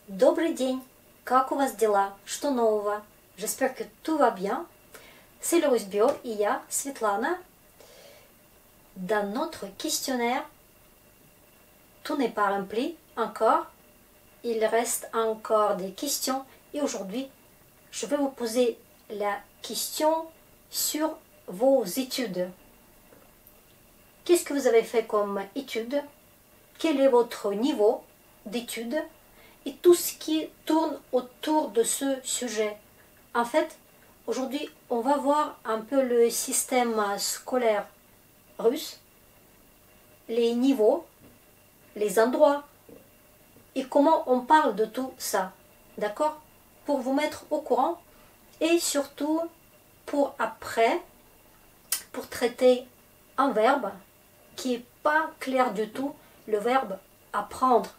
Добрый день! Как у вас дела? Что нового? J'espère que tout va bien. C'est le Russe Bio et я, Svetlana. Dans notre questionnaire, tout n'est pas rempli encore. Il reste encore des questions et aujourd'hui, je vais vous poser la question sur vos études. Qu'est-ce que vous avez fait comme études? Quel est votre niveau d'études? Et tout ce qui tourne autour de ce sujet. En fait, aujourd'hui, on va voir un peu le système scolaire russe, les niveaux, les endroits et comment on parle de tout ça. D'accord? Pour vous mettre au courant et surtout pour après, pour traiter un verbe qui n'est pas clair du tout, le verbe apprendre.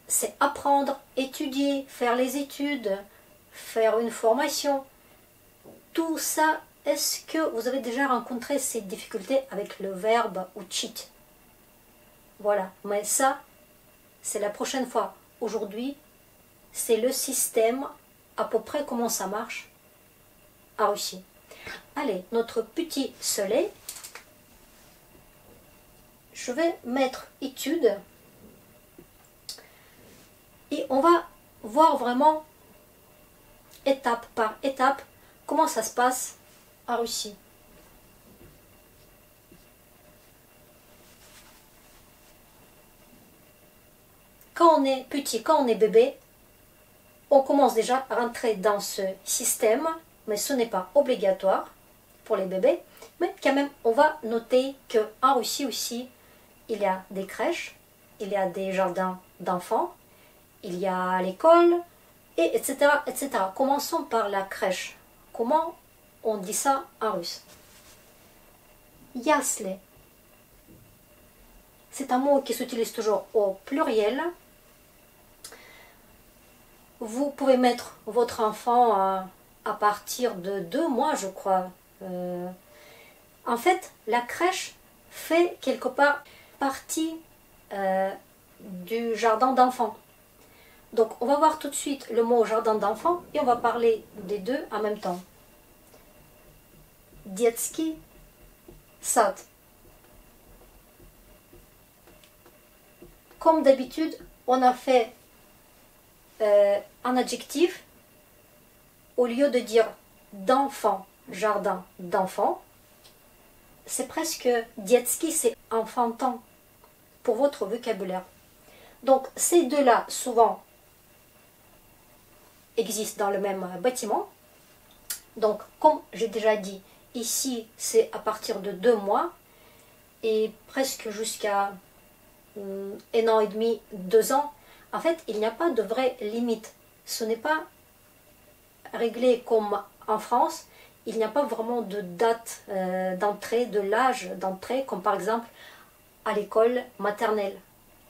C'est apprendre, étudier, faire les études, faire une formation. Tout ça, est-ce que vous avez déjà rencontré ces difficultés avec le verbe учить? Voilà, mais ça, c'est la prochaine fois. Aujourd'hui, c'est le système, à peu près comment ça marche en Russie. Allez, notre petit soleil. Je vais mettre études. Et on va voir vraiment, étape par étape, comment ça se passe en Russie. Quand on est petit, quand on est bébé, on commence déjà à rentrer dans ce système, mais ce n'est pas obligatoire pour les bébés. Mais quand même, on va noter qu'en Russie aussi, il y a des crèches, il y a des jardins d'enfants, il y a l'école, et etc., etc. Commençons par la crèche. Comment on dit ça en russe? Ясли. C'est un mot qui s'utilise toujours au pluriel. Vous pouvez mettre votre enfant à partir de 2 mois, je crois. En fait, la crèche fait quelque part partie du jardin d'enfants. Donc, on va voir tout de suite le mot jardin d'enfants et on va parler des deux en même temps. Детский сад. Comme d'habitude, on a fait un adjectif au lieu de dire d'enfant, jardin d'enfant. C'est presque детский, c'est enfantin pour votre vocabulaire. Donc, ces deux-là, souvent, existent dans le même bâtiment. Donc, comme j'ai déjà dit, ici, c'est à partir de 2 mois et presque jusqu'à 1 an et demi, 2 ans. En fait, il n'y a pas de vraie limite. Ce n'est pas réglé comme en France. Il n'y a pas vraiment de date d'entrée, de l'âge d'entrée, comme par exemple à l'école maternelle.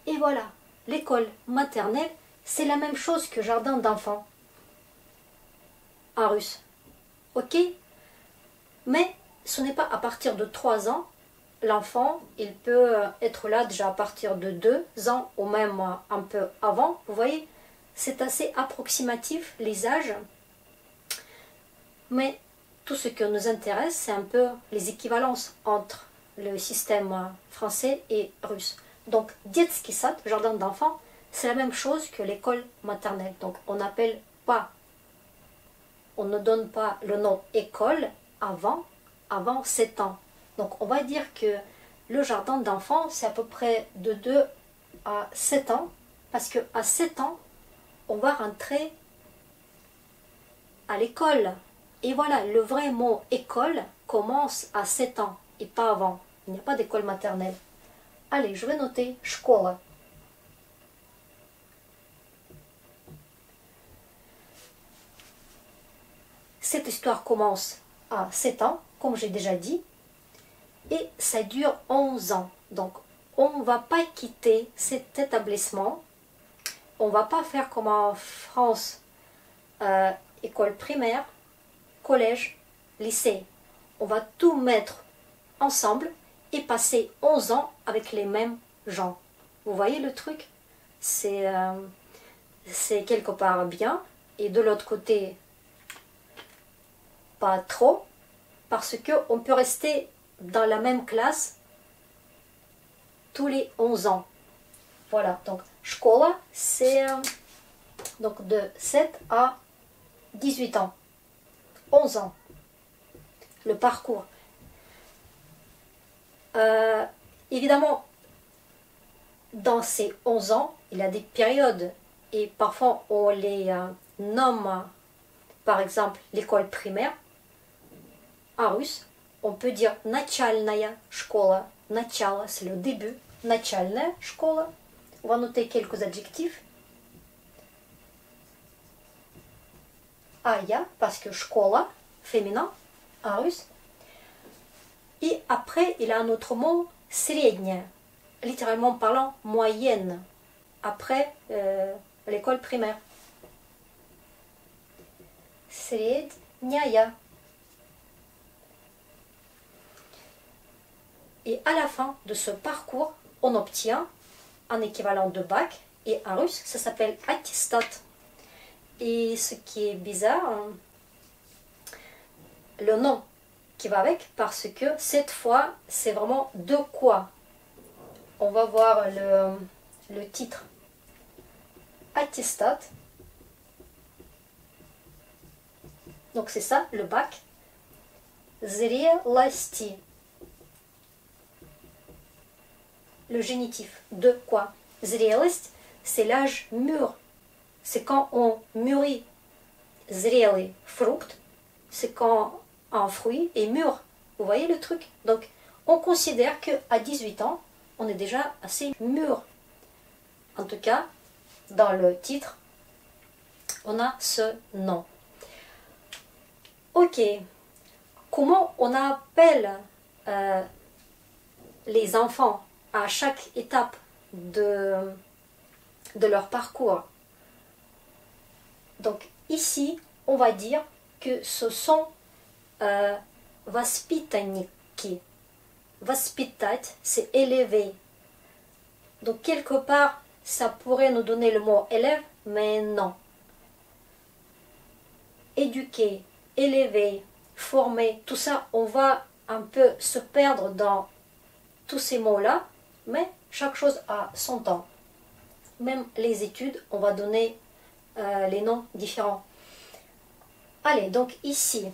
Et voilà, l'école maternelle, c'est la même chose que jardin d'enfants en russe. Ok? Mais ce n'est pas à partir de 3 ans. L'enfant, il peut être là déjà à partir de 2 ans ou même un peu avant. Vous voyez, c'est assez approximatif les âges. Mais tout ce qui nous intéresse, c'est un peu les équivalences entre le système français et russe. Donc, детский сад, jardin d'enfants, c'est la même chose que l'école maternelle. Donc, on n'appelle pas, on ne donne pas le nom école avant 7 ans. Donc, on va dire que le jardin d'enfants, c'est à peu près de 2 à 7 ans. Parce qu'à 7 ans, on va rentrer à l'école. Et voilà, le vrai mot école commence à 7 ans et pas avant. Il n'y a pas d'école maternelle. Allez, je vais noter школа. Cette histoire commence à 7 ans, comme j'ai déjà dit, et ça dure 11 ans. Donc, on ne va pas quitter cet établissement. On ne va pas faire comme en France, école primaire, collège, lycée. On va tout mettre ensemble et passer 11 ans avec les mêmes gens. Vous voyez le truc? c'est quelque part bien, et de l'autre côté, pas trop, parce qu'on peut rester dans la même classe tous les 11 ans. Voilà, donc школа, c'est donc de 7 à 18 ans, 11 ans, le parcours. Évidemment, dans ces 11 ans, il y a des périodes, et parfois on les nomme, par exemple, l'école primaire. En russe, on peut dire начальная школа. Начало, c'est le début. Начальная школа. On va noter quelques adjectifs. Aya, parce que школа, féminin, en russe. Et après, il y a un autre mot, средняя, littéralement parlant, moyenne, après l'école primaire. Средняя. Et à la fin de ce parcours, on obtient un équivalent de bac, et en russe, ça s'appelle attestat. Et ce qui est bizarre, le nom qui va avec, parce que cette fois, c'est vraiment de quoi. On va voir le titre. Attestat. Donc c'est ça, le bac. Зрелости. Le génitif. De quoi? Зрелость, c'est l'âge mûr. C'est quand on mûrit. Зрелый fruct, c'est quand un fruit est mûr. Vous voyez le truc? Donc, on considère qu'à 18 ans, on est déjà assez mûr. En tout cas, dans le titre, on a ce nom. Ok. Comment on appelle les enfants à chaque étape de leur parcours? Donc ici, on va dire que ce sont воспитанники. Воспитать, c'est élever. Donc quelque part, ça pourrait nous donner le mot élève, mais non. Éduquer, élever, former, tout ça, on va un peu se perdre dans tous ces mots-là, mais chaque chose a son temps. Même les études, on va donner les noms différents. Allez, donc ici,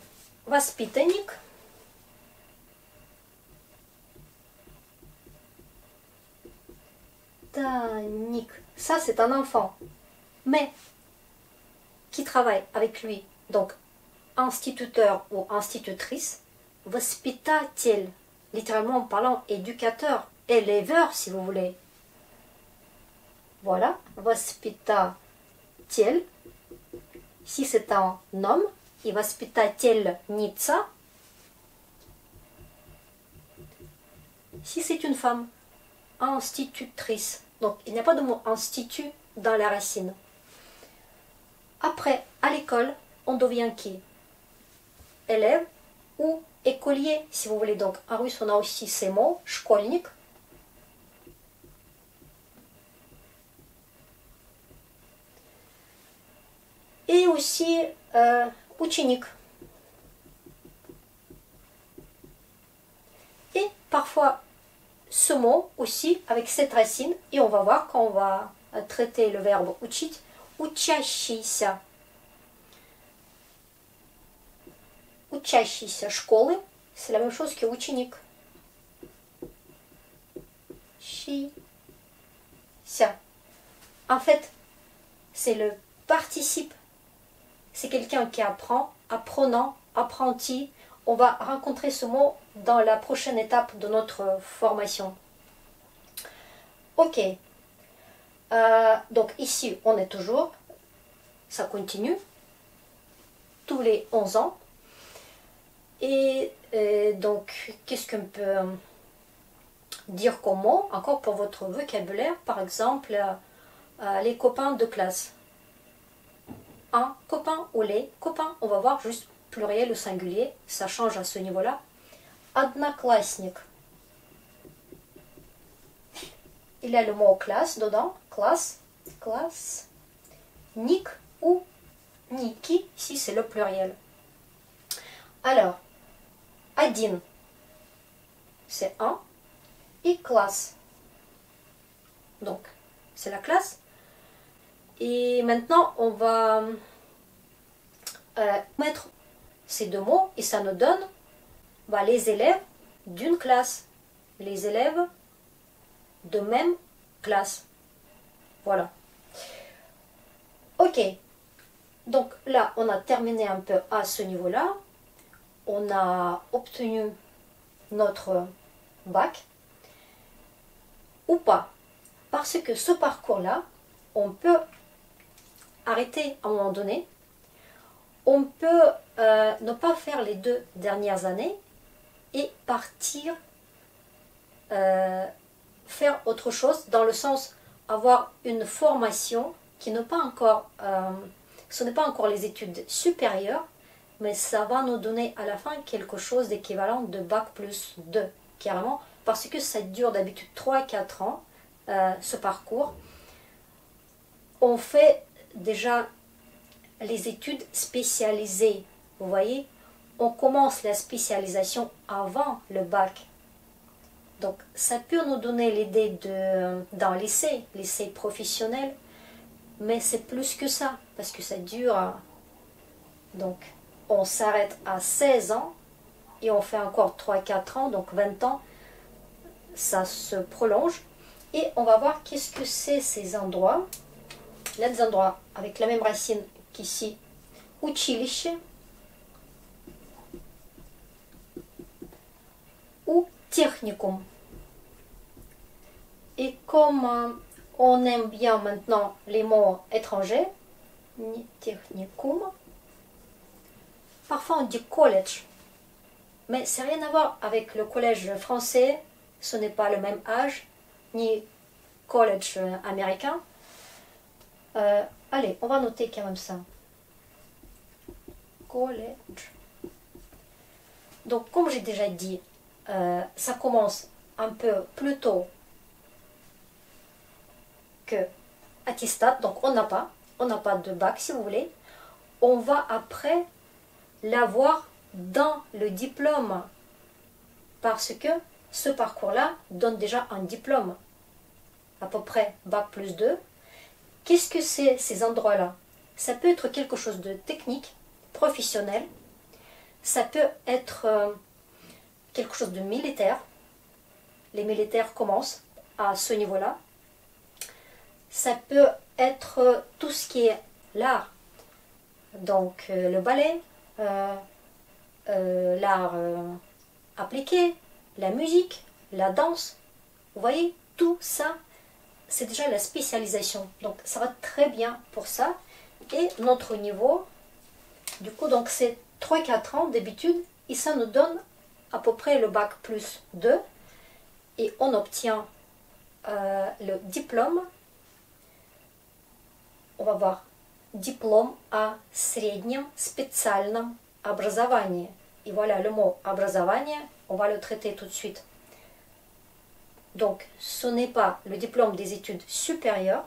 воспитанник. Tanik. Ça, c'est un enfant, mais qui travaille avec lui. Donc, instituteur ou institutrice. Воспитатель, littéralement en parlant éducateur, éleveur si vous voulez. Voilà, воспитатель. Si c'est un homme, и воспитательница. Si c'est une femme, institutrice. Donc, il n'y a pas de mot institut dans la racine. Après, à l'école, on devient qui? Élève ou écolier, si vous voulez. Donc, en russe, on a aussi ces mots, школьник. Et aussi ученик. Et parfois, ce mot aussi avec cette racine, et on va voir quand on va traiter le verbe учить, учащийся. Учащийся школы, c'est la même chose que ученик. Щися. En fait, c'est le participe. C'est quelqu'un qui apprend, apprenant, apprenti. On va rencontrer ce mot dans la prochaine étape de notre formation. Ok. Donc ici, on est toujours. Ça continue. Tous les 11 ans. Et donc, qu'est-ce qu'on peut dire comme mot? Encore pour votre vocabulaire, par exemple, les copains de classe. Un copain ou les copains, on va voir juste pluriel ou singulier, ça change à ce niveau-là. Одноклассник. Il y a le mot classe dedans, classe, Classe. Ник ou Niki, si c'est le pluriel. Alors, один, c'est un, et classe. Donc, c'est la classe. Et maintenant, on va mettre ces deux mots et ça nous donne les élèves d'une classe. Les élèves de même classe. Voilà. Ok. Donc là, on a terminé un peu à ce niveau-là. On a obtenu notre bac. Ou pas. Parce que ce parcours-là, on peut arrêter à un moment donné. On peut ne pas faire les 2 dernières années et partir faire autre chose, dans le sens avoir une formation qui n'est pas encore, ce n'est pas encore les études supérieures, mais ça va nous donner à la fin quelque chose d'équivalent de bac plus 2, carrément, parce que ça dure d'habitude 3 à 4 ans, ce parcours. On fait déjà les études spécialisées, vous voyez, on commence la spécialisation avant le bac. Donc, ça peut nous donner l'idée d'un lycée professionnel, mais c'est plus que ça, parce que ça dure. Donc, on s'arrête à 16 ans et on fait encore 3-4 ans, donc 20 ans, ça se prolonge. Et on va voir qu'est-ce que c'est ces endroits. Là, des endroits avec la même racine qu'ici, училище ou technicum. Et comme on aime bien maintenant les mots étrangers, ni technicum, parfois on dit college, mais c'est rien à voir avec le collège français, ce n'est pas le même âge, ni collège américain. Allez, on va noter quand même ça. College. Donc, comme j'ai déjà dit, ça commence un peu plus tôt que attestat, donc on n'a pas de bac si vous voulez. On va après l'avoir dans le diplôme, parce que ce parcours-là donne déjà un diplôme, à peu près bac plus 2. Qu'est-ce que c'est ces endroits-là? Ça peut être quelque chose de technique, professionnel, ça peut être quelque chose de militaire. Les militaires commencent à ce niveau-là. Ça peut être tout ce qui est l'art, donc le ballet, l'art appliqué, la musique, la danse. Vous voyez, tout ça, c'est déjà la spécialisation. Donc ça va très bien pour ça. Et notre niveau, du coup, donc c'est 3-4 ans d'habitude, et ça nous donne à peu près le bac plus 2, et on obtient le diplôme. On va voir диплом о среднем специальном образовании. Et voilà le mot образование, on va le traiter tout de suite. Donc, ce n'est pas le diplôme des études supérieures,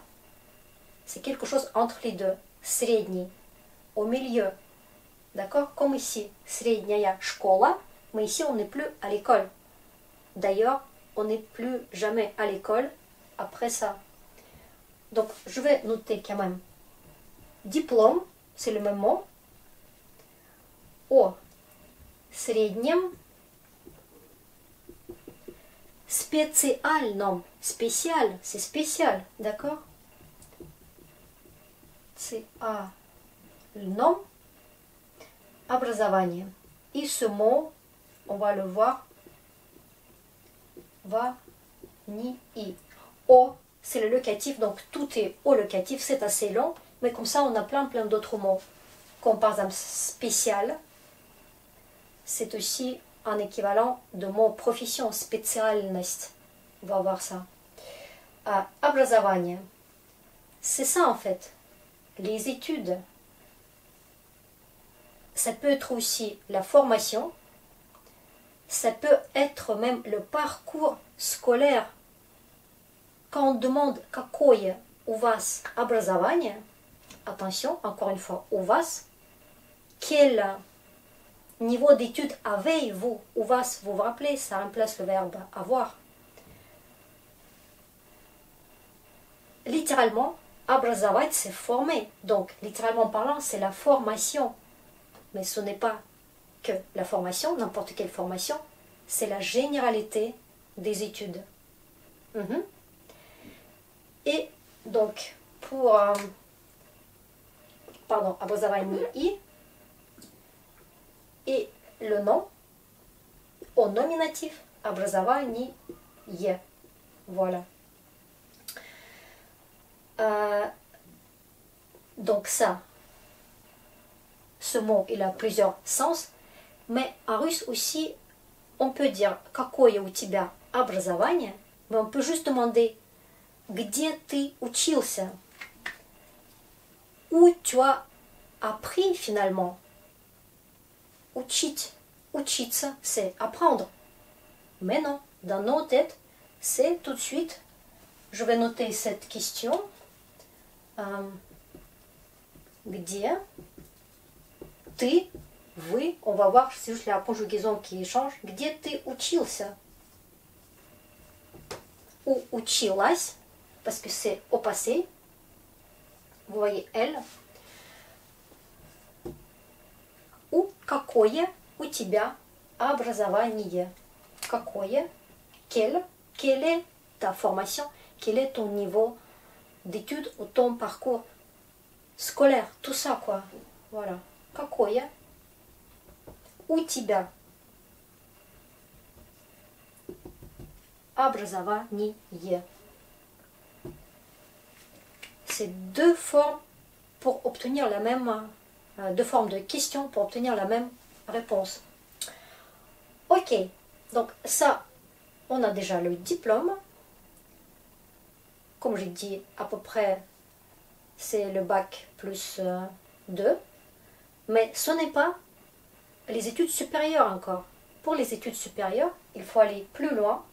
c'est quelque chose entre les deux, средний, au milieu. D'accord? Comme ici, средняя школа, mais ici on n'est plus à l'école. D'ailleurs, on n'est plus jamais à l'école après ça. Donc, je vais noter quand même. Diplôme, c'est le même mot. О среднем специальном. Spécial, c'est spécial, d'accord? Специальном образование. Et ce mot, on va le voir. Va, ni, i. O, c'est le locatif, donc tout est au locatif, c'est assez long, mais comme ça on a plein d'autres mots, comme par exemple spécial, c'est aussi un équivalent de mot profession, специальность, on va voir ça. Образование, c'est ça en fait, les études, ça peut être aussi la formation, ça peut être même le parcours scolaire. Quand on demande какое у вас образование? Attention, encore une fois, у вас. Quel niveau d'études avez-vous? У вас, vous vous rappelez, ça remplace le verbe avoir. Littéralement, образовать, c'est former. Donc, littéralement parlant, c'est la formation. Mais ce n'est pas que la formation, n'importe quelle formation, c'est la généralité des études. Et donc, pour... pardon, образование и, et le nom, au nominatif, образование. Voilà. Donc ça, ce mot, il a plusieurs sens, mais en russe aussi, on peut dire какое у тебя образование, mais on peut juste demander где ты учился, où tu as appris finalement. Учить, учиться, c'est apprendre. Mais non, dans nos têtes, c'est tout de suite, je vais noter cette question. Где ты, вы, on va voir, c'est juste la conjugaison qui change. Где ты учился? Ou училась, parce que c'est au passé. Vous voyez elle. Ou какое у тебя образование? Какое? Quelle est ta formation? Quel est ton niveau d'études ou ton parcours scolaire? Tout ça quoi. Voilà. Какое у тебя образование? C'est deux formes pour obtenir la même, deux formes de questions pour obtenir la même réponse. Ok, donc ça, on a déjà le diplôme. Comme j'ai dit, à peu près, c'est le bac plus 2. Mais ce n'est pas les études supérieures encore. Pour les études supérieures, il faut aller plus loin.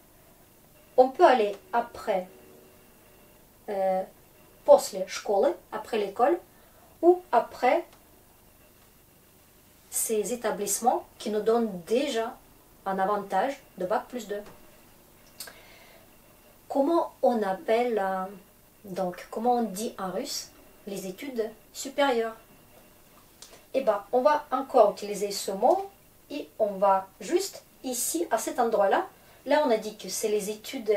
On peut aller après после школы, après l'école, ou après ces établissements qui nous donnent déjà un avantage de bac plus 2. Comment on appelle, donc, comment on dit en russe les études supérieures? Eh bien, on va encore utiliser ce mot et on va juste ici, à cet endroit-là, là on a dit que c'est les études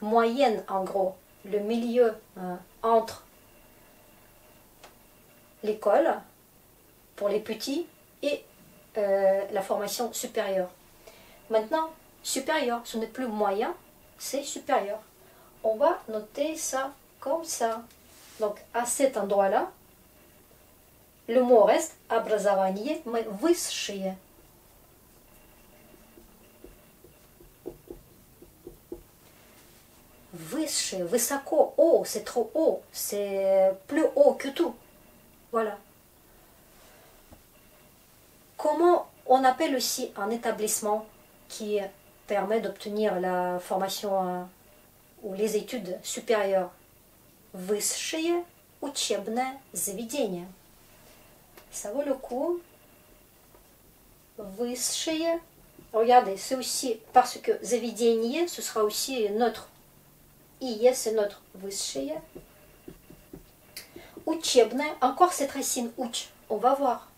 moyennes en gros, le milieu entre l'école pour les petits et la formation supérieure. Maintenant, supérieur, ce n'est plus moyen, c'est supérieur. On va noter ça comme ça. Donc, à cet endroit-là, le mot reste образование, mais высшее. Высшее, высоко, haut, c'est trop haut, c'est plus haut que tout. Voilà. Comment on appelle aussi un établissement qui permet d'obtenir la formation ou les études supérieures? Высшее учебное заведение. Ça vaut le coup. Высшее. Regardez, c'est aussi parce que заведение, ce sera aussi notre. И c'est notre высшее. Учебное. Encore cette racine уч. On va voir.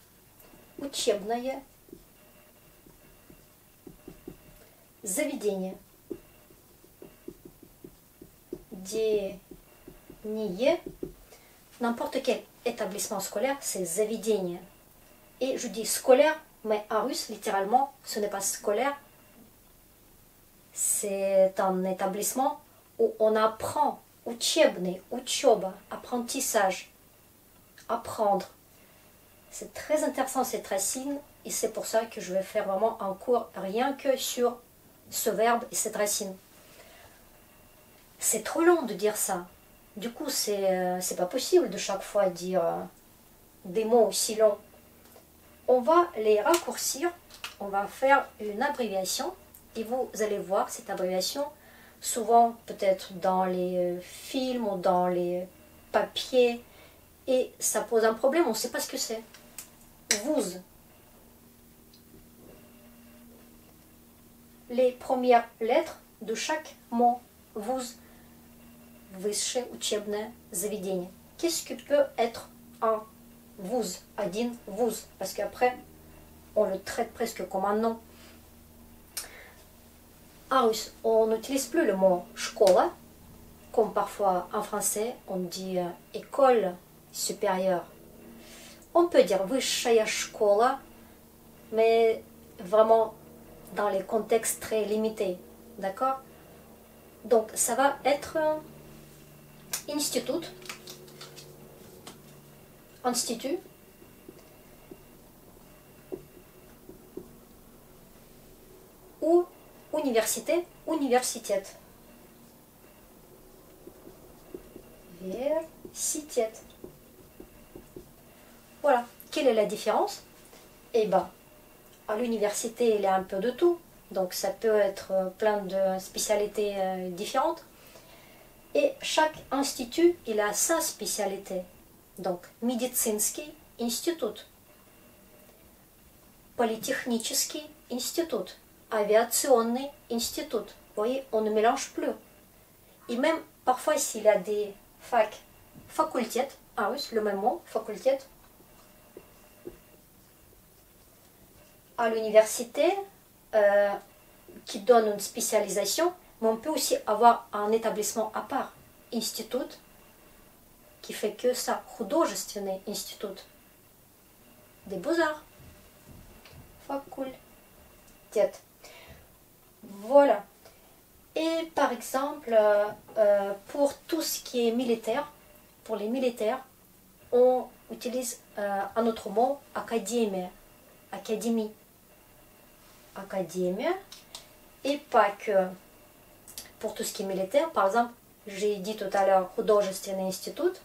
Учебное. Заведение. Дение. N'importe quel établissement scolaire, c'est заведение. Et je dis scolaire, mais en russe, littéralement, ce n'est pas scolaire. C'est un établissement où on apprend. Учебный, учеба, apprentissage. Apprendre. C'est très intéressant cette racine et c'est pour ça que je vais faire vraiment un cours rien que sur ce verbe et cette racine. C'est trop long de dire ça. Du coup, c'est pas possible de chaque fois dire des mots aussi longs. On va les raccourcir, on va faire une abréviation et vous allez voir cette abréviation souvent peut-être dans les films ou dans les papier, et ça pose un problème, on ne sait pas ce que c'est. Vous. Les premières lettres de chaque mot. Vous. Высшее учебное заведение. Qu'est-ce que peut être un вуз, один вуз? Parce qu'après, on le traite presque comme un nom. En russe, on n'utilise plus le mot школа, comme parfois en français, on dit école supérieure. On peut dire высшая школа, mais vraiment dans les contextes très limités. D'accord? Donc, ça va être institut, institut, ou université, universitet. Universitet. Voilà. Quelle est la différence? Eh bien, à l'université, il y a un peu de tout. Donc, ça peut être plein de spécialités différentes. Et chaque institut, il a sa spécialité. Donc, медицинский институт, политехнический институт, aviaционный институт. Vous voyez, on ne mélange plus. Et même, parfois, s'il y a des facultés, ah oui, le même mot, faculté. À l'université, qui donne une spécialisation, mais on peut aussi avoir un établissement à part, institut, qui fait que ça, художественный институт, des beaux-arts, faculté. Voilà. Et par exemple, pour tout ce qui est militaire, pour les militaires, on utilise un autre mot, académie, académie, académie, et pas que pour tout ce qui est militaire. Par exemple, j'ai dit tout à l'heure художественный институт,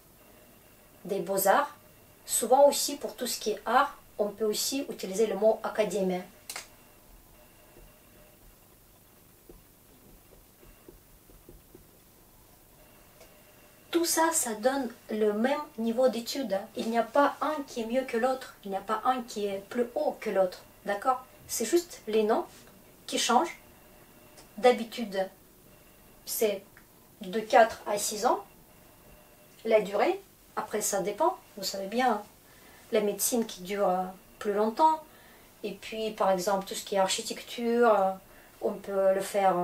des beaux-arts. Souvent aussi pour tout ce qui est art, on peut aussi utiliser le mot académie. Tout ça, ça donne le même niveau d'études. Il n'y a pas un qui est mieux que l'autre. Il n'y a pas un qui est plus haut que l'autre. D'accord? C'est juste les noms qui changent. D'habitude, c'est de 4 à 6 ans. La durée, après ça dépend. Vous savez bien, la médecine qui dure plus longtemps. Et puis, par exemple, tout ce qui est architecture, on peut le faire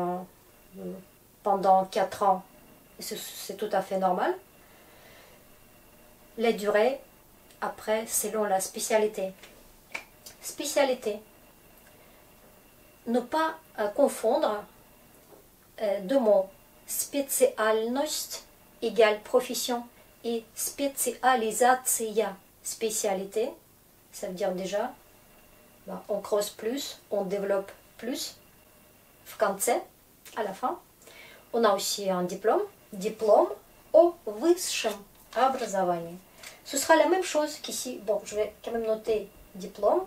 pendant 4 ans. C'est tout à fait normal. La durée, après, selon la spécialité. Spécialité. Ne pas confondre deux mots. Специальность égale profession et специализация, spécialité. Ça veut dire déjà, on creuse plus, on développe plus. В конце, à la fin. On a aussi un diplôme. Diplôme au высшем образовании. Ce sera la même chose qu'ici. Bon, je vais quand même noter diplôme.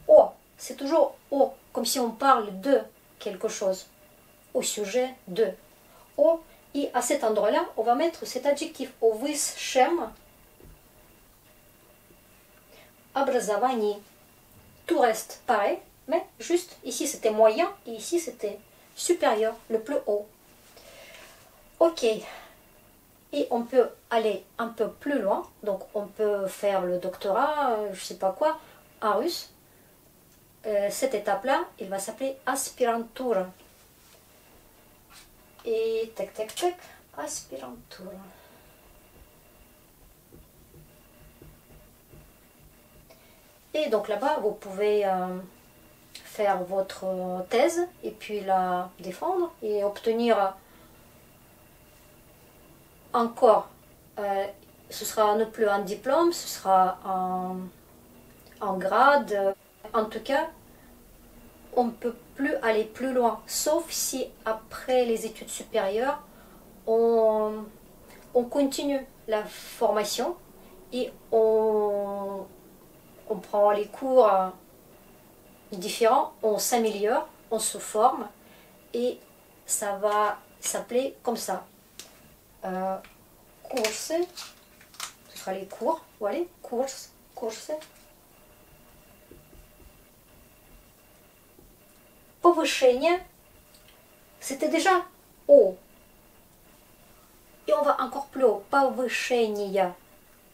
Au, c'est toujours au, comme si on parle de quelque chose. Au sujet de. Au, et à cet endroit-là, on va mettre cet adjectif au высшем образовании. Tout reste pareil, mais juste ici c'était moyen et ici c'était supérieur, le plus haut. Ok, et on peut aller un peu plus loin, donc on peut faire le doctorat, je sais pas quoi, en russe. Cette étape-là, il va s'appeler aspirantura. Et tac tac tac, aspirantura. Et donc là-bas, vous pouvez faire votre thèse et puis la défendre et obtenir encore, ce sera non plus un diplôme, ce sera un grade. En tout cas, on ne peut plus aller plus loin, sauf si après les études supérieures, on continue la formation et on prend les cours différents, on s'améliore, on se forme et ça va s'appeler comme ça. курсы. Ce sera les cours. Voilà, courses, courses. Повышение. C'était déjà haut. Et on va encore plus haut. Повышение.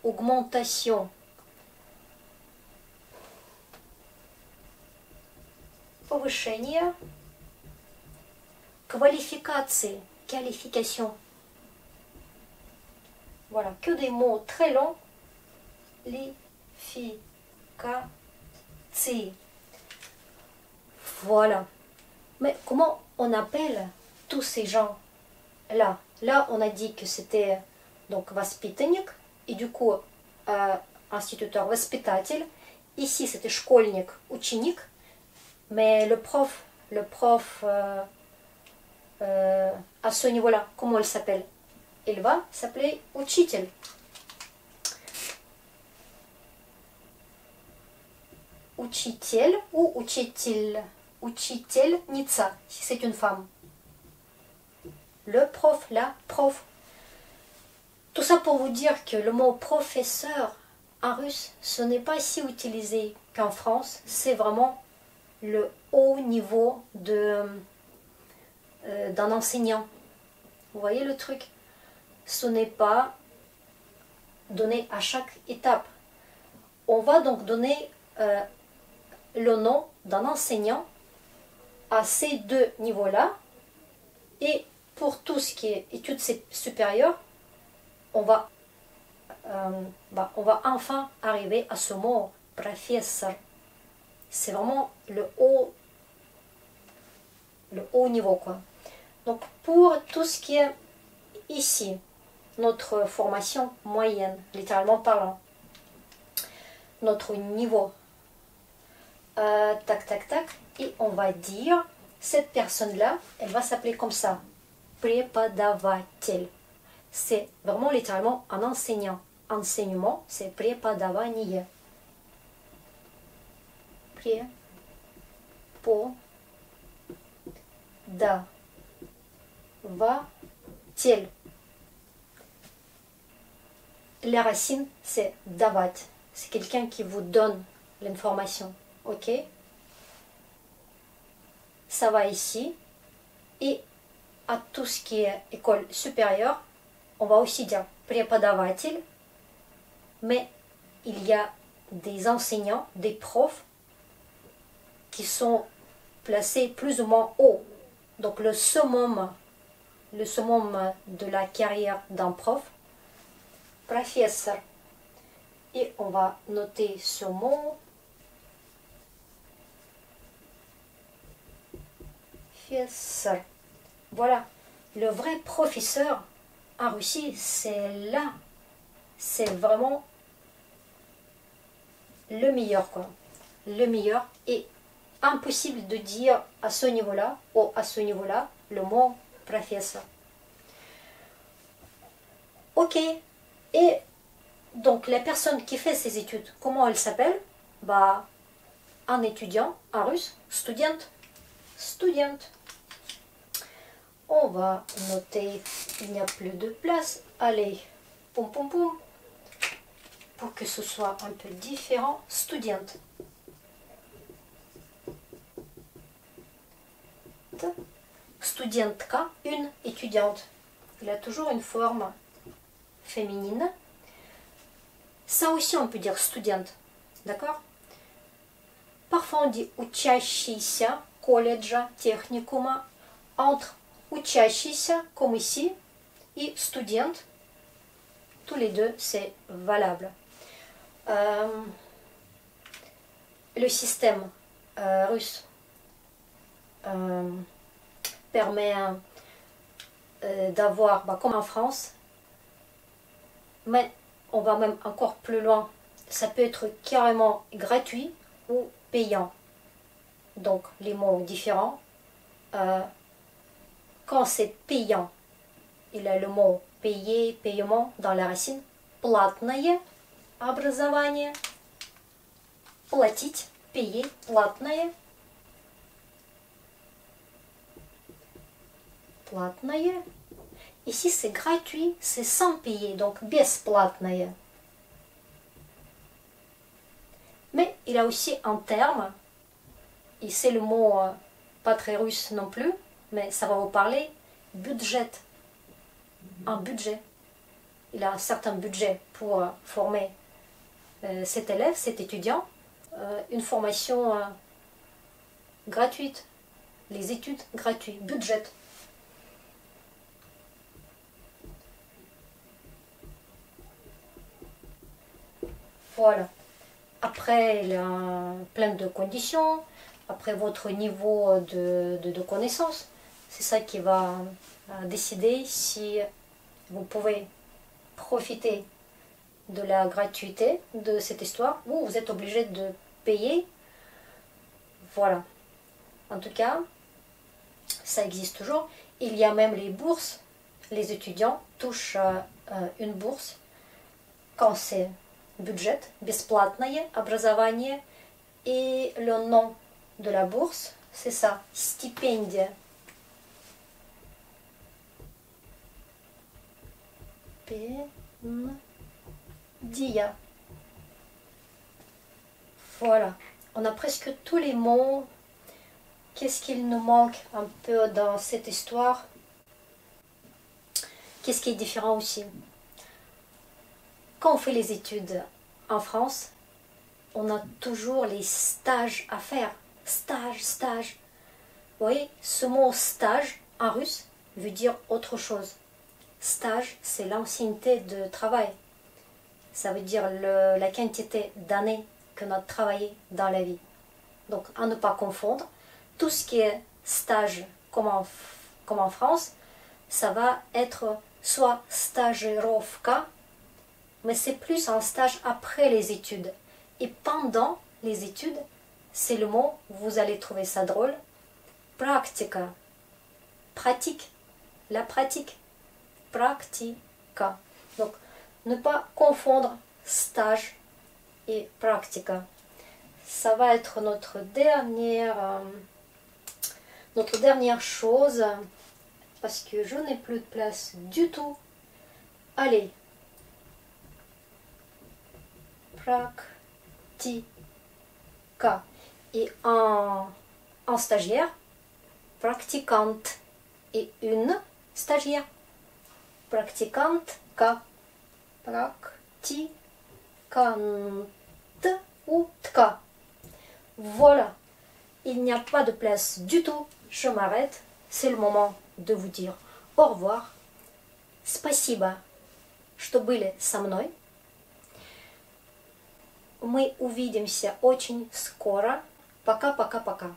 Augmentation. Повышение. Qualification. Qualification. Voilà, que des mots très longs. Qualification. Voilà. Mais comment on appelle tous ces gens-là? Là, on a dit que c'était donc воспитанник, et du coup, instituteur, воспитатель. Ici, c'était школьник, ученик. Mais le prof à ce niveau-là, comment il s'appelle? Il va s'appeler учитель. Учитель ou учитель? Учительница, si c'est une femme. Le prof, la prof. Tout ça pour vous dire que le mot professeur en russe, ce n'est pas si utilisé qu'en France. C'est vraiment le haut niveau d'un enseignant. Vous voyez le truc? Ce n'est pas donné à chaque étape. On va donc donner le nom d'un enseignant à ces deux niveaux-là. Et pour tout ce qui est études supérieures, on va enfin arriver à ce mot professeur. C'est vraiment le haut niveau, quoi. Donc pour tout ce qui est ici, notre formation moyenne, littéralement parlant, notre niveau, tac tac tac, et on va dire cette personne-là, elle va s'appeler comme ça, преподаватель. C'est vraiment littéralement un enseignant. Enseignement, c'est преподавание. Преподаватель. La racine, c'est давать. C'est quelqu'un qui vous donne l'information. Ok? Ça va ici. Et à tout ce qui est école supérieure, on va aussi dire преподаватель. Mais il y a des enseignants, des profs qui sont placés plus ou moins haut. Donc le summum de la carrière d'un prof, professeur. Et on va noter ce mot. Professeur. Voilà, le vrai professeur en Russie, c'est là. C'est vraiment le meilleur, quoi. Le meilleur. Et impossible de dire à ce niveau-là ou à ce niveau-là le mot professeur. Ok. Et donc la personne qui fait ses études, comment elle s'appelle? Bah, un étudiant en russe, student. Student. On va noter, il n'y a plus de place. Allez, poum poum poum. Pour que ce soit un peu différent, student. Studentka, une étudiante. Il a toujours une forme féminine. Ça aussi, on peut dire student. D'accord? Parfois, on dit учащийся колледжа, техникума. Entre учащийся, comme ici, et student, tous les deux, c'est valable. Le système russe permet d'avoir, comme en France, mais on va même encore plus loin. Ça peut être carrément gratuit ou payant. Donc les mots différents. Quand c'est payant, il a le mot payer, paiement dans la racine. Платное образование. Платить, payer, платное. Платное. Ici, c'est gratuit, c'est sans payer, donc бесплатное. Mais il a aussi un terme, et c'est le mot pas très russe non plus, mais ça va vous parler, budget. Un budget. Il a un certain budget pour former cet élève, cet étudiant, une formation gratuite, les études gratuites, budget. Voilà. Après, il y a plein de conditions, après votre niveau de connaissance, c'est ça qui va décider si vous pouvez profiter de la gratuité de cette histoire ou vous êtes obligé de payer. Voilà. En tout cas, ça existe toujours. Il y a même les bourses. Les étudiants touchent une bourse quand c'est budget, бесплатное образование. Et le nom de la bourse, c'est ça, стипендия. Dia. Voilà, on a presque tous les mots. Qu'est-ce qu'il nous manque un peu dans cette histoire? Qu'est-ce qui est différent aussi? Quand on fait les études en France, on a toujours les stages à faire. Stage, stage. Vous voyez, ce mot stage en russe veut dire autre chose. Stage, c'est l'ancienneté de travail. Ça veut dire la quantité d'années qu'on a travaillé dans la vie. Donc, à ne pas confondre, tout ce qui est stage, comme en France, ça va être soit stagirovka, mais c'est plus un stage après les études. Et pendant les études, c'est le mot, vous allez trouver ça drôle, practica, pratique, la pratique, practica. Donc, ne pas confondre stage et practica. Ça va être notre dernière chose, parce que je n'ai plus de place du tout. Allez. Practica. Et en stagiaire, practicante. Et une stagiaire. Practicantka. Practicante ou tka. Voilà. Il n'y a pas de place du tout. Je m'arrête. C'est le moment de vous dire au revoir. Спасибо, что были со мной. Мы увидимся очень скоро. Пока-пока-пока.